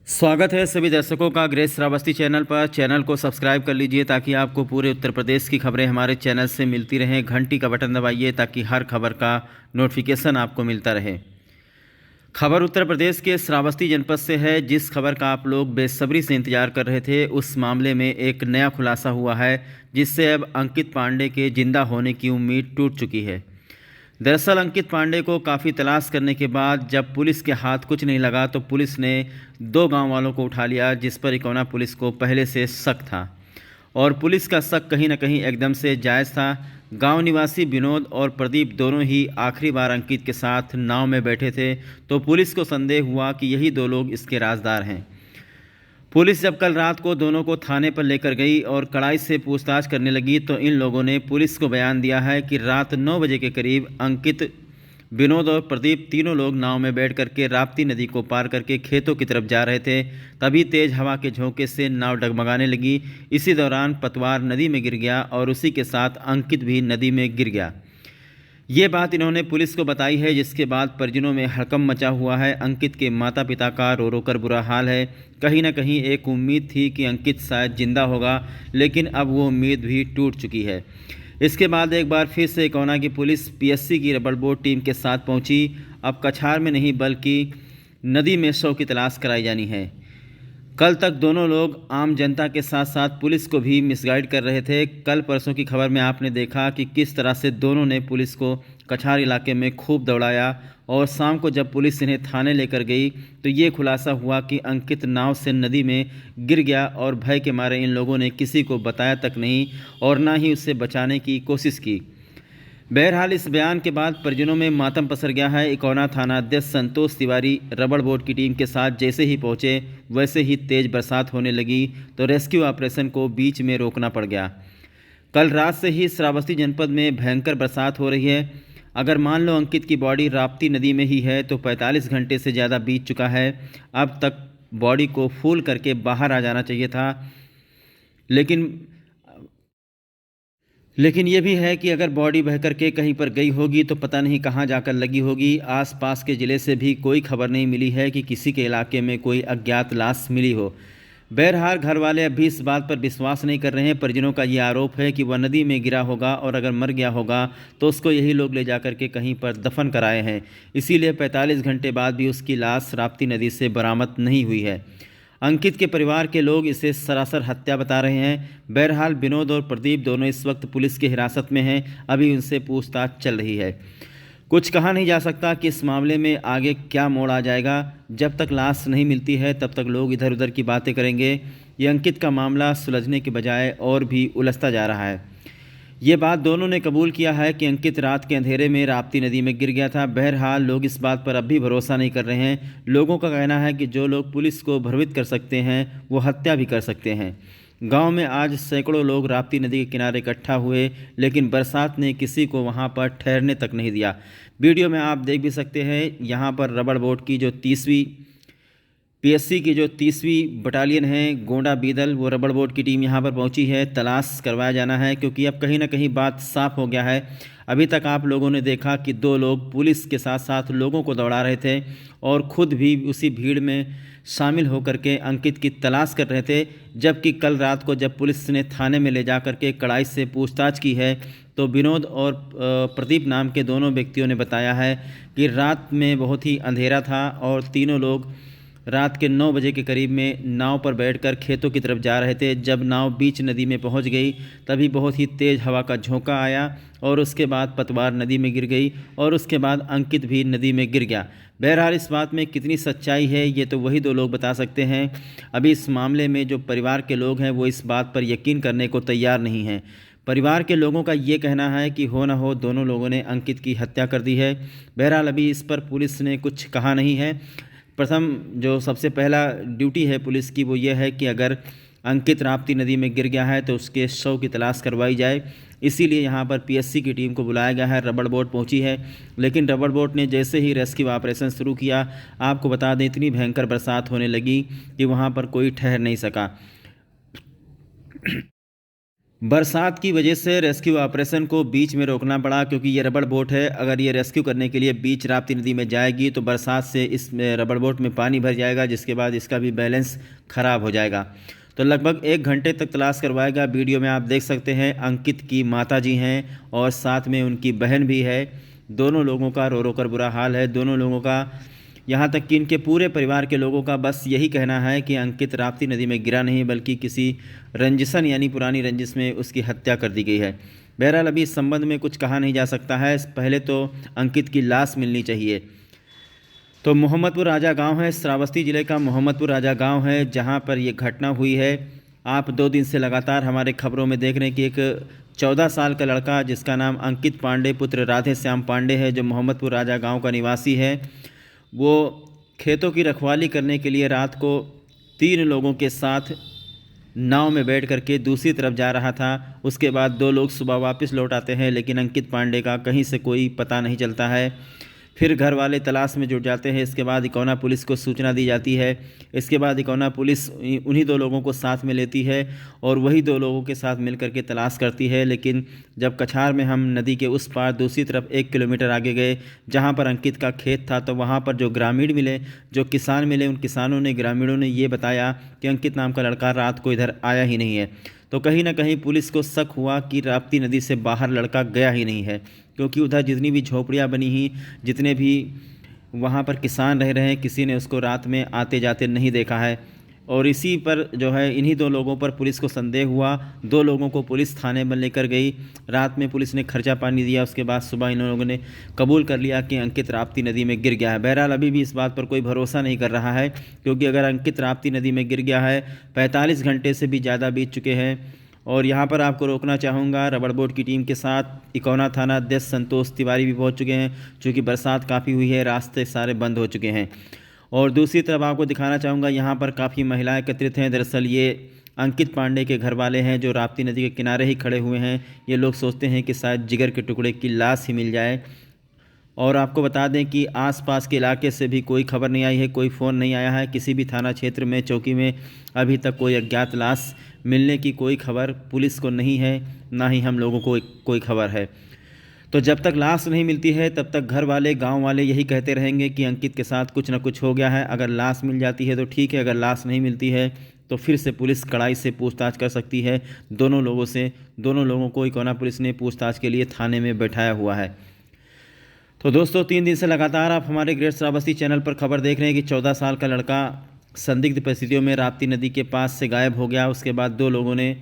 स्वागत है सभी दर्शकों का ग्रेस श्रावस्ती चैनल पर। चैनल को सब्सक्राइब कर लीजिए ताकि आपको पूरे उत्तर प्रदेश की खबरें हमारे चैनल से मिलती रहें। घंटी का बटन दबाइए ताकि हर खबर का नोटिफिकेशन आपको मिलता रहे। खबर उत्तर प्रदेश के श्रावस्ती जनपद से है। जिस खबर का आप लोग बेसब्री से इंतजार कर रहे थे, उस मामले में एक नया खुलासा हुआ है, जिससे अब अंकित पांडे के जिंदा होने की उम्मीद टूट चुकी है। दरअसल अंकित पांडे को काफ़ी तलाश करने के बाद जब पुलिस के हाथ कुछ नहीं लगा तो पुलिस ने 2 गांव वालों को उठा लिया, जिस पर इकोना पुलिस को पहले से शक था। और पुलिस का शक कहीं ना कहीं एकदम से जायज़ था। गांव निवासी विनोद और प्रदीप दोनों ही आखिरी बार अंकित के साथ नाव में बैठे थे, तो पुलिस को संदेह हुआ कि यही 2 लोग इसके राजदार हैं। पुलिस जब कल रात को दोनों को थाने पर लेकर गई और कड़ाई से पूछताछ करने लगी, तो इन लोगों ने पुलिस को बयान दिया है कि रात 9 बजे के करीब अंकित, विनोद और प्रदीप तीनों लोग नाव में बैठ करके राप्ती नदी को पार करके खेतों की तरफ जा रहे थे। तभी तेज़ हवा के झोंके से नाव डगमगाने लगी। इसी दौरान पतवार नदी में गिर गया और उसी के साथ अंकित भी नदी में गिर गया। ये बात इन्होंने पुलिस को बताई है, जिसके बाद परिजनों में हड़कंप मचा हुआ है। अंकित के माता पिता का रो रो कर बुरा हाल है। कहीं ना कहीं एक उम्मीद थी कि अंकित शायद जिंदा होगा, लेकिन अब वो उम्मीद भी टूट चुकी है। इसके बाद एक बार फिर से इकोना की पुलिस पीएससी की रबड़ बोर्ड टीम के साथ पहुंची। अब कछार में नहीं बल्कि नदी में शव की तलाश कराई जानी है। कल तक दोनों लोग आम जनता के साथ साथ पुलिस को भी मिसगाइड कर रहे थे। कल परसों की खबर में आपने देखा कि किस तरह से दोनों ने पुलिस को कछार इलाके में खूब दौड़ाया, और शाम को जब पुलिस इन्हें थाने लेकर गई तो ये खुलासा हुआ कि अंकित नाव से नदी में गिर गया और भय के मारे इन लोगों ने किसी को बताया तक नहीं और ना ही उससे बचाने की कोशिश की। बहरहाल इस बयान के बाद परिजनों में मातम पसर गया है। इकोना थाना अध्यक्ष संतोष तिवारी रबड़ बोर्ड की टीम के साथ जैसे ही पहुंचे, वैसे ही तेज बरसात होने लगी, तो रेस्क्यू ऑपरेशन को बीच में रोकना पड़ गया। कल रात से ही श्रावस्ती जनपद में भयंकर बरसात हो रही है। अगर मान लो अंकित की बॉडी राप्ती नदी में ही है तो 45 घंटे से ज़्यादा बीत चुका है। अब तक बॉडी को फूल करके बाहर आ जाना चाहिए था, लेकिन ये भी है कि अगर बॉडी बह करके कहीं पर गई होगी तो पता नहीं कहाँ जाकर लगी होगी। आसपास के ज़िले से भी कोई खबर नहीं मिली है कि किसी के इलाके में कोई अज्ञात लाश मिली हो। बहरहाल घर वाले अब भी इस बात पर विश्वास नहीं कर रहे हैं। परिजनों का ये आरोप है कि वह नदी में गिरा होगा और अगर मर गया होगा तो उसको यही लोग ले जाकर के कहीं पर दफन कराए हैं। इसीलिए 45 घंटे बाद भी उसकी लाश राप्ती नदी से बरामद नहीं हुई है। अंकित के परिवार के लोग इसे सरासर हत्या बता रहे हैं। बहरहाल विनोद और प्रदीप दोनों इस वक्त पुलिस की हिरासत में हैं। अभी उनसे पूछताछ चल रही है। कुछ कहा नहीं जा सकता कि इस मामले में आगे क्या मोड़ आ जाएगा। जब तक लाश नहीं मिलती है तब तक लोग इधर उधर की बातें करेंगे। ये अंकित का मामला सुलझने के बजाय और भी उलझता जा रहा है। ये बात दोनों ने कबूल किया है कि अंकित रात के अंधेरे में राप्ती नदी में गिर गया था। बहरहाल लोग इस बात पर अब भी भरोसा नहीं कर रहे हैं। लोगों का कहना है कि जो लोग पुलिस को भ्रमित कर सकते हैं वो हत्या भी कर सकते हैं। गांव में आज सैकड़ों लोग राप्ती नदी के किनारे इकट्ठा हुए, लेकिन बरसात ने किसी को वहां पर ठहरने तक नहीं दिया। वीडियो में आप देख भी सकते हैं, यहाँ पर रबड़ बोर्ड की जो 30वीं पीएससी की जो 30वीं बटालियन है गोंडा बीदल, वो रबड़ बोर्ड की टीम यहाँ पर पहुँची है। तलाश करवाया जाना है, क्योंकि अब कहीं ना कहीं बात साफ हो गया है। अभी तक आप लोगों ने देखा कि 2 लोग पुलिस के साथ साथ लोगों को दौड़ा रहे थे और ख़ुद भी उसी भीड़ में शामिल होकर के अंकित की तलाश कर रहे थे। जबकि कल रात को जब पुलिस ने थाने में ले जा कर के कड़ाई से पूछताछ की है, तो विनोद और प्रदीप नाम के दोनों व्यक्तियों ने बताया है कि रात में बहुत ही अंधेरा था और तीनों लोग रात के 9 बजे के करीब में नाव पर बैठकर खेतों की तरफ जा रहे थे। जब नाव बीच नदी में पहुंच गई तभी बहुत ही तेज़ हवा का झोंका आया और उसके बाद पतवार नदी में गिर गई और उसके बाद अंकित भी नदी में गिर गया। बहरहाल इस बात में कितनी सच्चाई है ये तो वही 2 लोग बता सकते हैं। अभी इस मामले में जो परिवार के लोग हैं वो इस बात पर यकीन करने को तैयार नहीं हैं। परिवार के लोगों का ये कहना है कि हो ना हो दोनों लोगों ने अंकित की हत्या कर दी है। बहरहाल अभी इस पर पुलिस ने कुछ कहा नहीं है। प्रथम जो सबसे पहला ड्यूटी है पुलिस की वो ये है कि अगर अंकित राप्ती नदी में गिर गया है तो उसके शव की तलाश करवाई जाए। इसीलिए यहाँ पर पीएससी की टीम को बुलाया गया है। रबड़ बोर्ड पहुँची है, लेकिन रबड़ बोर्ड ने जैसे ही रेस्क्यू ऑपरेशन शुरू किया, आपको बता दें इतनी भयंकर बरसात होने लगी कि वहाँ पर कोई ठहर नहीं सका। बरसात की वजह से रेस्क्यू ऑपरेशन को बीच में रोकना पड़ा, क्योंकि ये रबड़ बोट है। अगर ये रेस्क्यू करने के लिए बीच राप्ती नदी में जाएगी तो बरसात से इस रबड़ बोट में पानी भर जाएगा, जिसके बाद इसका भी बैलेंस ख़राब हो जाएगा। तो लगभग 1 घंटे तक तलाश करवाएगा। वीडियो में आप देख सकते हैं अंकित की माता जी हैं और साथ में उनकी बहन भी है। दोनों लोगों का रो रो कर बुरा हाल है, दोनों लोगों का, यहाँ तक कि इनके पूरे परिवार के लोगों का बस यही कहना है कि अंकित राप्ती नदी में गिरा नहीं, बल्कि किसी रंजिशन यानी पुरानी रंजिश में उसकी हत्या कर दी गई है। बहरहाल अभी इस संबंध में कुछ कहा नहीं जा सकता है। पहले तो अंकित की लाश मिलनी चाहिए। तो मोहम्मदपुर राजा गांव है, श्रावस्ती ज़िले का मोहम्मदपुर राजा गांव है, जहां पर ये घटना हुई है। आप 2 दिन से लगातार हमारे खबरों में देख रहे हैं कि एक 14 साल का लड़का जिसका नाम अंकित पांडे पुत्र राधे श्याम पांडे है, जो मोहम्मदपुर राजा गांव का निवासी है, वो खेतों की रखवाली करने के लिए रात को 3 लोगों के साथ नाव में बैठ करके दूसरी तरफ जा रहा था। उसके बाद 2 लोग सुबह वापस लौट आते हैं, लेकिन अंकित पांडे का कहीं से कोई पता नहीं चलता है। फिर घर वाले तलाश में जुट जाते हैं। इसके बाद इकौना पुलिस को सूचना दी जाती है। इसके बाद इकौना पुलिस उन्हीं 2 लोगों को साथ में लेती है और वही 2 लोगों के साथ मिल करके तलाश करती है। लेकिन जब कछार में हम नदी के उस पार दूसरी तरफ 1 किलोमीटर आगे गए, जहां पर अंकित का खेत था, तो वहां पर जो ग्रामीण मिले, जो किसान मिले, उन किसानों ने, ग्रामीणों ने ये बताया कि अंकित नाम का लड़का रात को इधर आया ही नहीं है। तो कहीं ना कहीं पुलिस को शक हुआ कि राप्ती नदी से बाहर लड़का गया ही नहीं है, क्योंकि उधर जितनी भी झोपड़ियाँ बनी ही, जितने भी वहाँ पर किसान रह रहे हैं, किसी ने उसको रात में आते जाते नहीं देखा है। और इसी पर जो है, इन्हीं 2 लोगों पर पुलिस को संदेह हुआ। 2 लोगों को पुलिस थाने में लेकर गई। रात में पुलिस ने खर्चा पानी दिया। उसके बाद सुबह इन लोगों ने कबूल कर लिया कि अंकित राप्ती नदी में गिर गया है। बहरहाल अभी भी इस बात पर कोई भरोसा नहीं कर रहा है, क्योंकि अगर अंकित राप्ती नदी में गिर गया है, 45 घंटे से भी ज़्यादा बीत चुके हैं। और यहाँ पर आपको रोकना चाहूँगा, रबड़ बोट की टीम के साथ इकौना थाना अध्यक्ष संतोष तिवारी भी पहुँच चुके हैं, चूँकि बरसात काफ़ी हुई है, रास्ते सारे बंद हो चुके हैं। और दूसरी तरफ आपको दिखाना चाहूँगा, यहाँ पर काफ़ी महिलाएं एकत्रित हैं। दरअसल ये अंकित पांडे के घर वाले हैं, जो राप्ती नदी के किनारे ही खड़े हुए हैं। ये लोग सोचते हैं कि शायद जिगर के टुकड़े की लाश ही मिल जाए। और आपको बता दें कि आसपास के इलाके से भी कोई खबर नहीं आई है, कोई फ़ोन नहीं आया है। किसी भी थाना क्षेत्र में, चौकी में अभी तक कोई अज्ञात लाश मिलने की कोई खबर पुलिस को नहीं है, ना ही हम लोगों को कोई खबर है। तो जब तक लाश नहीं मिलती है, तब तक घर वाले, गांव वाले यही कहते रहेंगे कि अंकित के साथ कुछ ना कुछ हो गया है। अगर लाश मिल जाती है तो ठीक है, अगर लाश नहीं मिलती है तो फिर से पुलिस कड़ाई से पूछताछ कर सकती है दोनों लोगों से। दोनों लोगों को इकौना पुलिस ने पूछताछ के लिए थाने में बैठाया हुआ है। तो दोस्तों, 3 दिन से लगातार आप हमारे ग्रेट श्रावस्ती चैनल पर खबर देख रहे हैं कि 14 साल का लड़का संदिग्ध परिस्थितियों में राप्ती नदी के पास से गायब हो गया। उसके बाद 2 लोगों ने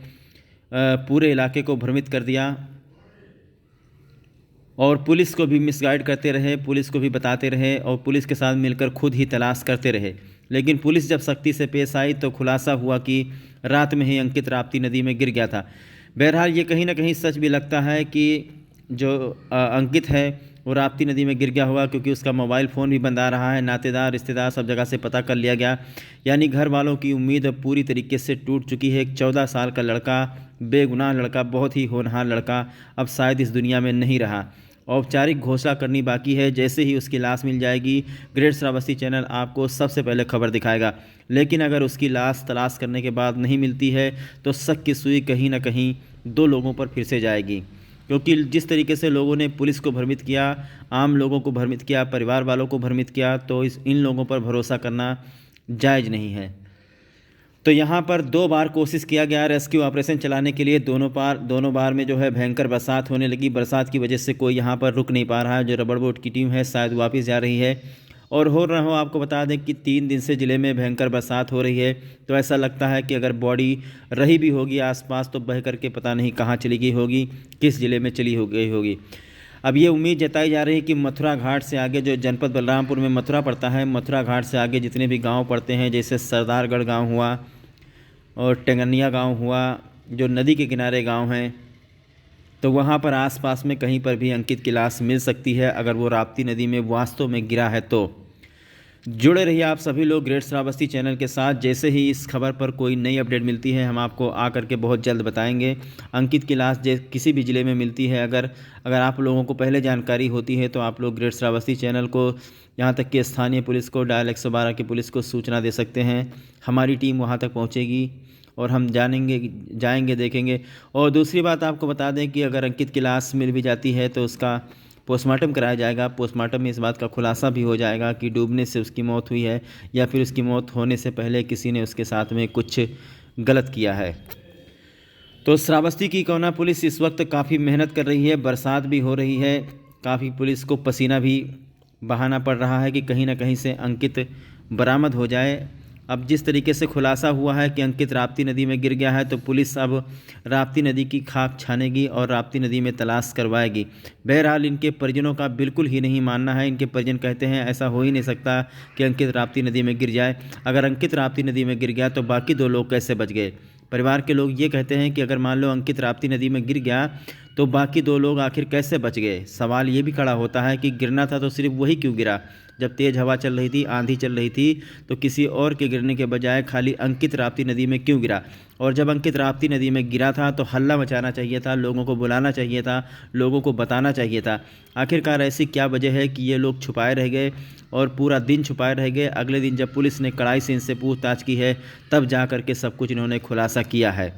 पूरे इलाके को भ्रमित कर दिया और पुलिस को भी मिसगाइड करते रहे, पुलिस को भी बताते रहे और पुलिस के साथ मिलकर खुद ही तलाश करते रहे। लेकिन पुलिस जब सख्ती से पेश आई तो खुलासा हुआ कि रात में ही अंकित राप्ती नदी में गिर गया था। बहरहाल ये कहीं ना कहीं सच भी लगता है कि जो अंकित है वो राप्ती नदी में गिर गया होगा, क्योंकि उसका मोबाइल फ़ोन भी बंद आ रहा है। नातेदार, रिश्तेदार सब जगह से पता कर लिया गया। यानी घर वालों की उम्मीद अब पूरी तरीके से टूट चुकी है। एक 14 साल का लड़का, बेगुनाह लड़का, बहुत ही होनहार लड़का अब शायद इस दुनिया में नहीं रहा। औपचारिक घोषणा करनी बाकी है। जैसे ही उसकी लाश मिल जाएगी, ग्रेट श्रावस्ती चैनल आपको सबसे पहले खबर दिखाएगा। लेकिन अगर उसकी लाश तलाश करने के बाद नहीं मिलती है तो शक की सुई कहीं ना कहीं 2 लोगों पर फिर से जाएगी, क्योंकि जिस तरीके से लोगों ने पुलिस को भ्रमित किया, आम लोगों को भ्रमित किया, परिवार वालों को भ्रमित किया, तो इन लोगों पर भरोसा करना जायज़ नहीं है। तो यहाँ पर 2 बार कोशिश किया गया रेस्क्यू ऑपरेशन चलाने के लिए। दोनों बार में जो है भयंकर बरसात होने लगी। बरसात की वजह से कोई यहाँ पर रुक नहीं पा रहा है। जो रबड़ बोट की टीम है शायद वापस जा रही है। और हो ना हो, आपको बता दें कि 3 दिन से ज़िले में भयंकर बरसात हो रही है। तो ऐसा लगता है कि अगर बॉडी रही भी होगी आसपास तो बह करके पता नहीं कहाँ चली गई होगी, किस ज़िले में चली हो गई होगी। अब ये उम्मीद जताई जा रही है कि मथुरा घाट से आगे, जो जनपद बलरामपुर में मथुरा पड़ता है, मथुरा घाट से आगे जितने भी गांव पड़ते हैं, जैसे सरदारगढ़ गांव हुआ और टेंगनिया गांव हुआ, जो नदी के किनारे गांव हैं, तो वहां पर आसपास में कहीं पर भी अंकित की लाश मिल सकती है, अगर वो राप्ती नदी में वास्तव में गिरा है तो। जुड़े रहिए आप सभी लोग ग्रेट श्रावस्ती चैनल के साथ। जैसे ही इस खबर पर कोई नई अपडेट मिलती है, हम आपको आकर के बहुत जल्द बताएंगे। अंकित की लाश किसी भी ज़िले में मिलती है, अगर आप लोगों को पहले जानकारी होती है तो आप लोग ग्रेट श्रावस्ती चैनल को, यहाँ तक कि स्थानीय पुलिस को, डायल 112 की पुलिस को सूचना दे सकते हैं। हमारी टीम वहाँ तक पहुँचेगी और हम जाएंगे देखेंगे। और दूसरी बात आपको बता दें कि अगर अंकित की लाश मिल भी जाती है तो उसका पोस्टमार्टम कराया जाएगा। पोस्टमार्टम में इस बात का खुलासा भी हो जाएगा कि डूबने से उसकी मौत हुई है या फिर उसकी मौत होने से पहले किसी ने उसके साथ में कुछ गलत किया है। तो श्रावस्ती की कोना पुलिस इस वक्त काफ़ी मेहनत कर रही है, बरसात भी हो रही है, काफ़ी पुलिस को पसीना भी बहाना पड़ रहा है कि कहीं ना कहीं से अंकित बरामद हो जाए। अब जिस तरीके से खुलासा हुआ है कि अंकित राप्ती नदी में गिर गया है तो पुलिस अब राप्ती नदी की खाक छानेगी और राप्ती नदी में तलाश करवाएगी। बहरहाल इनके परिजनों का बिल्कुल ही नहीं मानना है। इनके परिजन कहते हैं ऐसा हो ही नहीं सकता कि अंकित राप्ती नदी में गिर जाए। अगर अंकित राप्ती नदी में गिर गया तो बाकी 2 लोग कैसे बच गए। परिवार के लोग ये कहते हैं कि अगर मान लो अंकित राप्ती नदी में गिर गया तो बाकी 2 लोग आखिर कैसे बच गए। सवाल ये भी खड़ा होता है कि गिरना था तो सिर्फ वही क्यों गिरा। जब तेज़ हवा चल रही थी, आंधी चल रही थी, तो किसी और के गिरने के बजाय खाली अंकित राप्ती नदी में क्यों गिरा। और जब अंकित राप्ती नदी में गिरा था तो हल्ला मचाना चाहिए था, लोगों को बुलाना चाहिए था, लोगों को बताना चाहिए था। आखिरकार ऐसी क्या वजह है कि ये लोग छुपाए रह गए और पूरा दिन छुपाए रह गए। अगले दिन जब पुलिस ने कड़ाई से इनसे पूछताछ की है तब जा कर के सब कुछ इन्होंने खुलासा किया है।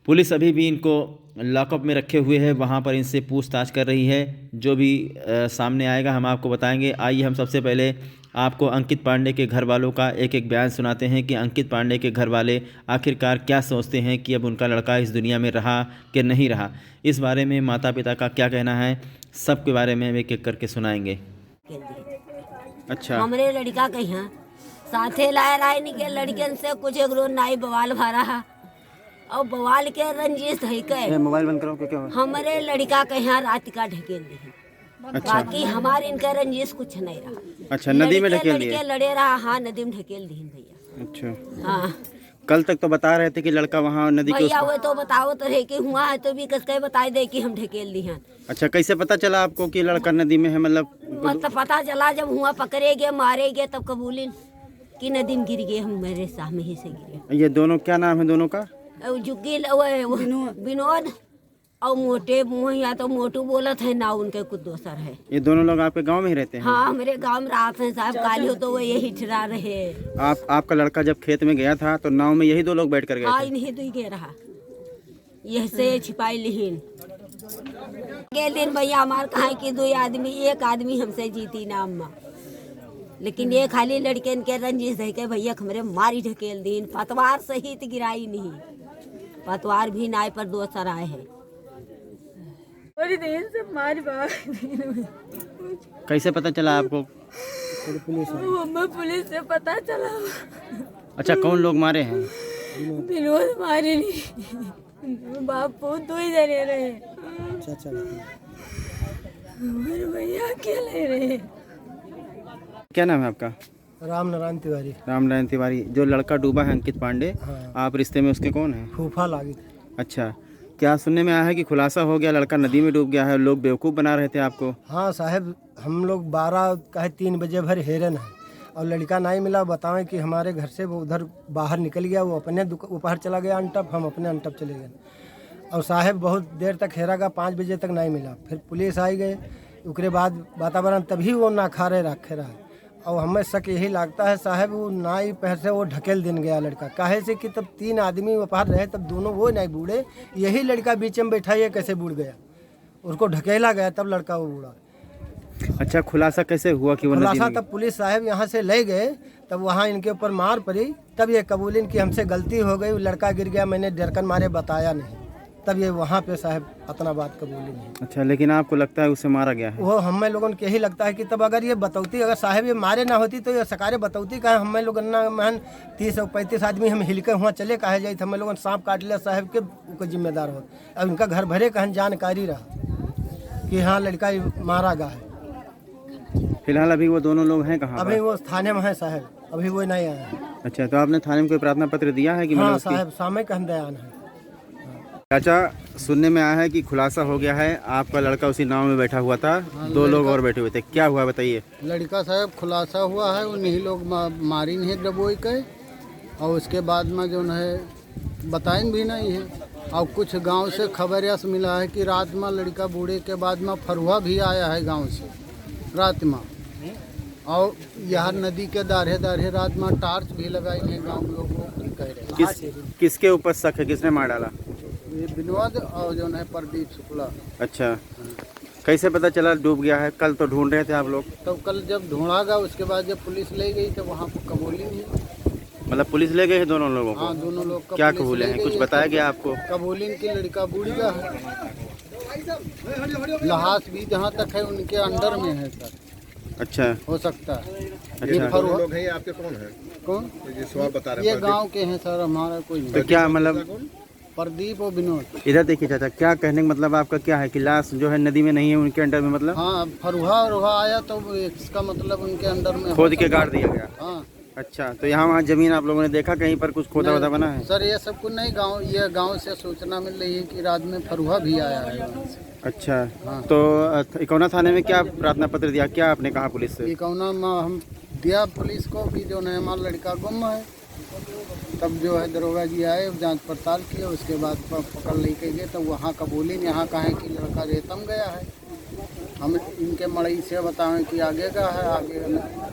पुलिस अभी भी इनको लॉकअप में रखे हुए है, वहाँ पर इनसे पूछताछ कर रही है। जो भी सामने आएगा हम आपको बताएंगे। आइए हम सबसे पहले आपको अंकित पांडे के घर वालों का एक बयान सुनाते हैं कि अंकित पांडे के घर वाले आखिरकार क्या सोचते हैं कि अब उनका लड़का इस दुनिया में रहा कि नहीं रहा। इस बारे में माता पिता का क्या कहना है, सब के बारे में हम एक-एक करके सुनाएंगे। अच्छा, हमरे लड़का कहीं साथे लाए राय निके लड़कन से कुछ एक रोज नाई बवाल भरा और बवाल के रंजिश है के मोबाइल बंद करो क्या हुआ? हमरे लड़का कहीं रात का ढकेल दी। अच्छा, बाकी हमारे इनका रंजिश कुछ नहीं रहा। अच्छा, नदी में ढकेल दिए। लड़के लड़े रहा, हाँ नदी में ढकेल दी भैया। अच्छा, हाँ कल तक तो बता रहे थे कि लड़का वहाँ नदी के भैया वो तो बताओ तो है कि हुआ है तो भी कसके बताई दे कि हम ढकेल दी हैं। अच्छा, कैसे पता चला आपको कि लड़का नदी में है? मतलब पता चला जब हुआ पकड़े गए मारे गए तब कबूलिन कि नदी में गिर गए। हम मेरे सामने ही से गिरे। ये दोनों क्या नाम है दोनों का? जुग्गी विनोद और मोटे मुँह या तो मोटू बोलत है ना, उनके कुछ दोसर है। ये दोनों लोग आपके गांव में ही रहते हैं? हाँ हमारे गांव में रात है साहब, काली हो तो वो यही ठहरा रहे। आपका लड़का जब खेत में गया था तो नाव में यही 2 लोग बैठ कर गए हाँ थे? इन्हीं दुई के रहा, यह से छिपाई लिहिन के दिन भैया हमार कहा कि 2 आदमी, एक आदमी हमसे जीती नाम में, लेकिन ये खाली लड़के के रंजिश है के भैया हमरे मारी ढकेल दीन। पतवार सहित गिराई नहीं, पतवार भी नाय पर दोसर आए है। कैसे पता चला आपको? पुलिस से पता चला। अच्छा, कौन लोग मारे हैं? विनोद मारे नहीं, बापू 2 ही जने रहे। अच्छा, मेरे भैया अकेले रहे। क्या नाम है आपका? राम नारायण तिवारी। राम नारायण तिवारी। जो लड़का डूबा है अंकित पांडे, हाँ। आप रिश्ते में उसके कौन हैं? फूफा लागी। अच्छा, क्या सुनने में आया है कि खुलासा हो गया लड़का नदी में डूब गया है, लोग बेवकूफ़ बना रहे थे आपको? हाँ साहब, हम लोग 3 बजे भर हेरन है और लड़का नहीं मिला। बताएं कि हमारे घर से वो उधर बाहर निकल गया, वो अपने ऊपर चला गया अनटप, हम अपने अनटप चले गए। और साहब बहुत देर तक हेरागा, 5 बजे तक नहीं मिला। फिर पुलिस आई गए, उसके बाद वातावरण तभी वो ना खा रहे रखे रहा। और हमें शक यही लगता है साहब वो नाई पैर से वो ढकेल दिन गया लड़का, काहे से कि तब 3 आदमी बाहर रहे, तब दोनों वो नहीं बूढ़े, यही लड़का बीच में बैठा, ये कैसे बूढ़ गया, उसको ढकेला गया तब लड़का वो बूढ़ा। अच्छा, खुलासा कैसे हुआ कि वो नदी खुलासा में? तब पुलिस साहब यहाँ से ले गए, तब वहाँ इनके ऊपर मार पड़ी, तब ये कबूलिन की हमसे गलती हो गई, लड़का गिर गया, मैंने डरकन मारे बताया नहीं, तब ये वहाँ पे साहब अपना बात कबूली नहीं। अच्छा, लेकिन आपको लगता है उसे मारा गया है? वो हमें लोगों को यही लगता है कि तब अगर ये बतौती, अगर साहब ये मारे ना होती तो ये सकारे बतौती का हमें लोग ना महन 30 और 35 आदमी हम हिलके हुआ चले कहे जाए, हमें लोगों सांप काट लिया साहब के जिम्मेदार हो। अब इनका घर भरे कहन जानकारी रहा कि हाँ लड़का मारा गया है। फिलहाल अभी वो दोनों लोग हैं कहाँ? अभी वो थाने में है साहब, अभी वो नहीं आया है। अच्छा, तो आपने थाने में कोई प्रार्थना पत्र दिया है कि हाँ मतलब साहब, सामयिक हम दयान है। चाचा, सुनने में आया है कि खुलासा हो गया है, आपका लड़का उसी नाव में बैठा हुआ था, 2 लोग और बैठे हुए थे, क्या हुआ बताइए? लड़का साहब खुलासा हुआ है, उन्हीं लोग मारी नहीं डबोई के, और उसके बाद में जो है बताइन भी नहीं है। और कुछ गांव से खबर यस मिला है कि रात में लड़का बूढ़े के बाद में फरुआ भी आया है गांव से रात में, और यहाँ नदी के दाढ़े दाढ़े रात में टार्च भी लगाई नहीं गाँव लोग वो कह रहे किसके ऊपर शक है, किसने मार डाला? ये विनोद और जो है प्रदीप शुक्ला। अच्छा, कैसे पता चला डूब गया है? कल तो ढूंढ रहे थे आप लोग। तो कल जब ढूंढा गया उसके बाद जब पुलिस ले गई तो वहाँ पर कबूली नहीं। मतलब पुलिस ले गए हैं दोनों लोगों को? हाँ, दोनों लोग क्या कबूले हैं, कुछ बताया गया आपको? कबूलिन की लड़का बूढ़ गया है, लहास भी जहाँ तक है उनके अंडर में है सर। अच्छा, हो सकता है। अच्छा। ये फरुहा लोग हैं ये आपके कौन है? कौन? ये सवाल बता रहे ये हैं। गांव के हैं सर, हमारा कोई नहीं। तो क्या मतलब, प्रदीप और विनोद। इधर देखिए चाचा, क्या कहने का मतलब आपका क्या है कि लाश जो है नदी में नहीं है उनके अंडर में? मतलब हाँ, फरुहा उरुहा आया तो इसका मतलब उनके अंडर में खोद के गाड़ दिया गया। हाँ। अच्छा, तो यहाँ वहाँ जमीन आप लोगों ने देखा कहीं पर कुछ खोदा वोदा बना है? सर ये सब कुछ नहीं, ये गांव से सूचना मिल रही है कि रात में फरुहा भी आया है वहाँ से। अच्छा, हाँ। तो इकौना थाने में क्या प्रार्थना पत्र दिया, क्या आपने कहा पुलिस से? ये कौना हम दिया पुलिस को कि जो है हमारा लड़का गुम है। तब जो है दरोगा जी आए, जांच पड़ताल किए, उसके बाद पकड़ लेके गए। तो वहाँ कबूली यहाँ कहा कि लड़का रेतम गया है। हम इनके मड़ई से बताएं कि आगे का है, आगे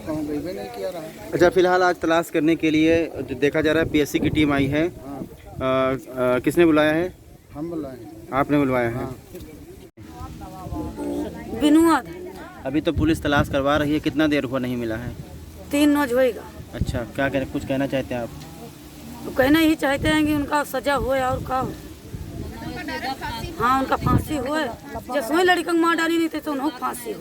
कहूँ गई भी नहीं किया रहा है। अच्छा, फिलहाल आज तलाश करने के लिए जो देखा जा रहा है PSC की टीम आई है। हाँ। किसने बुलाया है? हम बुलाए। आपने बुलवाया है? हाँ। विनोद। अभी तो पुलिस तलाश करवा रही है, कितना देर हुआ नहीं मिला है? 3 रोज होएगा। अच्छा, क्या कहना, कुछ कहना चाहते हैं आप? तो कहना ही चाहते हैं कि उनका सजा होए और का हो। हाँ, उनका फांसी होए। जैसे लड़की को मार डाली नहीं थे तो उन्हें फांसी हो।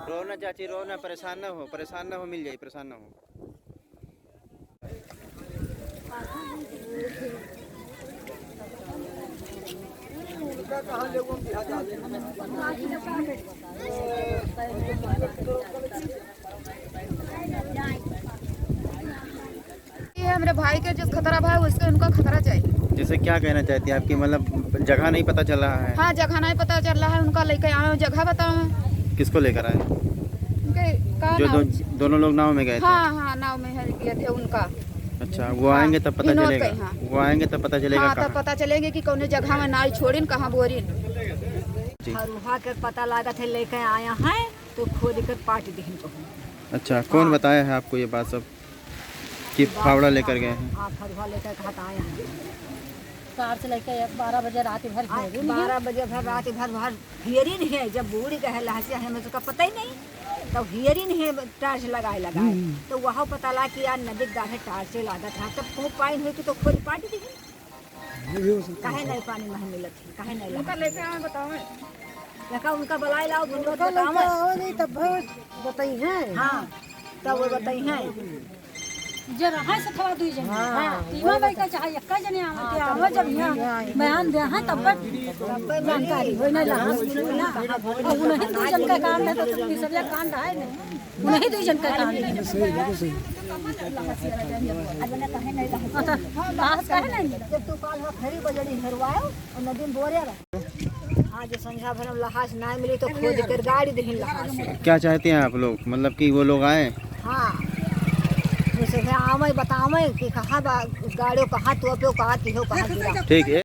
रो ना चाची, रो ना, परेशान ना हो, परेशान ना हो, मिल जाए, परेशान ना हो। ये हमारे भाई के जो खतरा भाई उसको उनको खतरा चाहिए। जैसे क्या कहना चाहती हैं आपकी, मतलब जगह नहीं पता चल रहा है? हाँ, जगह नहीं पता चल रहा है, उनका लेके आए, जगह बताओ। किसको लेकर आए? उनके का जो नाम? दोनों लोग नाव में गए थे? हाँ हाँ, नाव में है गए थे उनका। अच्छा, वो आएंगे तब पता विनोद चलेगा? के, हाँ। वो आएंगे तब पता चलेगा हाँ, तब कहाँ? पता चलेंगे कि कौन जगह में नाई छोड़ीन, कहाँ बोरीन। फरुहा के पता लगा थे लेके आया है तो खोद कर पाट दीन को। अच्छा, कौन बताया है आपको ये बात सब कि फावड़ा लेकर गए हैं? हाँ, फरुहा लेकर कहा आया है। कार से लेकर 12 बजे रात भर 12 बजे भर रात भर हियरिन है। जब बूढ़ गए लहसिया हमें उसका पता ही नहीं, तब हियरिन है टार्च लगाए तो वहाँ पता लगा कि यार नदी गाढ़े टार्च लगा था। तब खूब पानी हुई तो खोद पाट दी। काहे नहीं पानी में मिलत है, काहे नहीं लगा लेके आए, बताओ। लगा उनका बुलाई लाओ, नहीं तब बताई है। हाँ, तब वो बताई है। जरा है से थवा दुई जन। हां, तीमा भाई का चाहे एक जने आवे के आवे जब यहाँ बयान दे हैं तब जानकारी होई नहीं लगा। अब नहीं दुई जन का काम है तो सब कांड है नहीं, नहीं दुई जन का काम है। अच्छा, लाश काहे नहीं जब तू काल फेरी बजड़ी हेरवायो और नदी में बोरे रह। हाँ, जो संध्या भर में लहास ना मिली तो खोद कर गाड़ी दही लहास। क्या चाहते हैं आप लोग, मतलब कि वो लोग आए? हाँ, जैसे आवे बतावे कि कहाँ गाड़ियों कहाँ तो कहाँ की हो कहाँ गिरा। ठीक है।